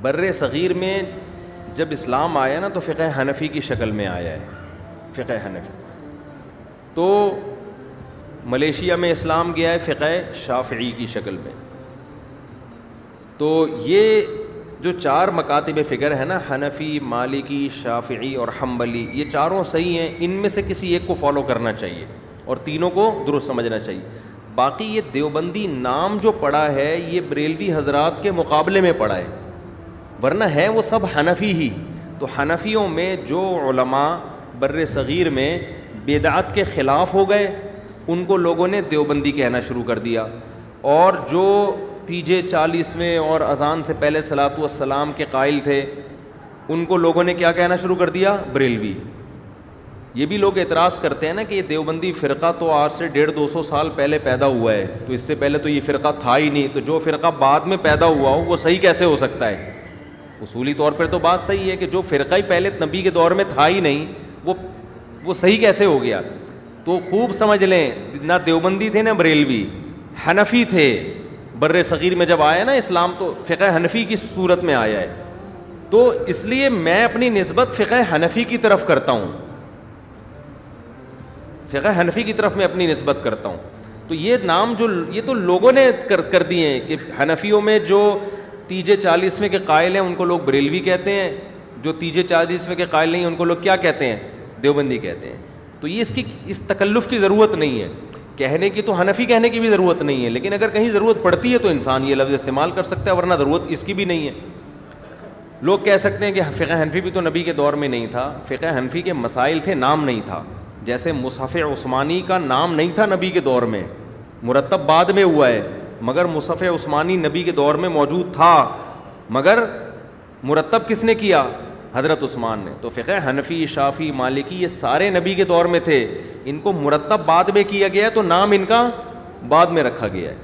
بر صغیر میں جب اسلام آیا نا تو فقہ حنفی کی شکل میں آیا ہے. فقہ حنفی تو ملیشیا میں اسلام گیا ہے فقہ شافعی کی شکل میں. تو یہ جو چار مکاتب فکر ہے نا، حنفی، مالکی، شافعی اور حنبلی، یہ چاروں صحیح ہیں. ان میں سے کسی ایک کو فالو کرنا چاہیے اور تینوں کو درست سمجھنا چاہیے. باقی یہ دیوبندی نام جو پڑا ہے یہ بریلوی حضرات کے مقابلے میں پڑا ہے، ورنہ ہے وہ سب حنفی ہی. تو حنفیوں میں جو علماء بر صغیر میں بدعت کے خلاف ہو گئے ان کو لوگوں نے دیوبندی کہنا شروع کر دیا، اور جو تیجے 40ویں اور اذان سے پہلے صلاۃ والسلام کے قائل تھے ان کو لوگوں نے کیا کہنا شروع کر دیا؟ بریلوی. یہ بھی لوگ اعتراض کرتے ہیں نا کہ یہ دیوبندی فرقہ تو آج سے 150-200 سال پہلے پیدا ہوا ہے، تو اس سے پہلے تو یہ فرقہ تھا ہی نہیں، تو جو فرقہ بعد میں پیدا ہوا ہو وہ صحیح کیسے ہو سکتا ہے؟ اصولی طور پر تو بات صحیح ہے کہ جو فرقہ ہی پہلے نبی کے دور میں تھا ہی نہیں وہ صحیح کیسے ہو گیا؟ تو خوب سمجھ لیں، نہ دیوبندی تھے نہ بریلوی، حنفی تھے. بر صغیر میں جب آیا نا اسلام تو فقہ حنفی کی صورت میں آیا ہے. تو اس لیے میں اپنی نسبت فقہ حنفی کی طرف کرتا ہوں، فقہ حنفی کی طرف میں اپنی نسبت کرتا ہوں. تو یہ نام جو یہ تو لوگوں نے کر دیے ہیں کہ حنفیوں میں جو تیجے 40ویں کے قائل ہیں ان کو لوگ بریلوی کہتے ہیں، جو تیجے 40ویں کے قائل نہیں ان کو لوگ کیا کہتے ہیں؟ دیوبندی کہتے ہیں. تو یہ اس تکلف کی ضرورت نہیں ہے کہنے کی، تو حنفی کہنے کی بھی ضرورت نہیں ہے، لیکن اگر کہیں ضرورت پڑتی ہے تو انسان یہ لفظ استعمال کر سکتا ہے، ورنہ ضرورت اس کی بھی نہیں ہے. لوگ کہہ سکتے ہیں کہ فقہ حنفی بھی تو نبی کے دور میں نہیں تھا. فقہ حنفی کے مسائل تھے، نام نہیں تھا. جیسے مصحف عثمانی کا نام نہیں تھا نبی کے دور میں، مرتب بعد میں ہوا ہے، مگر مصحف عثمانی نبی کے دور میں موجود تھا، مگر مرتب کس نے کیا؟ حضرت عثمان نے. تو فقہ حنفی، شافعی، مالکی یہ سارے نبی کے دور میں تھے، ان کو مرتب بعد میں کیا گیا ہے، تو نام ان کا بعد میں رکھا گیا ہے.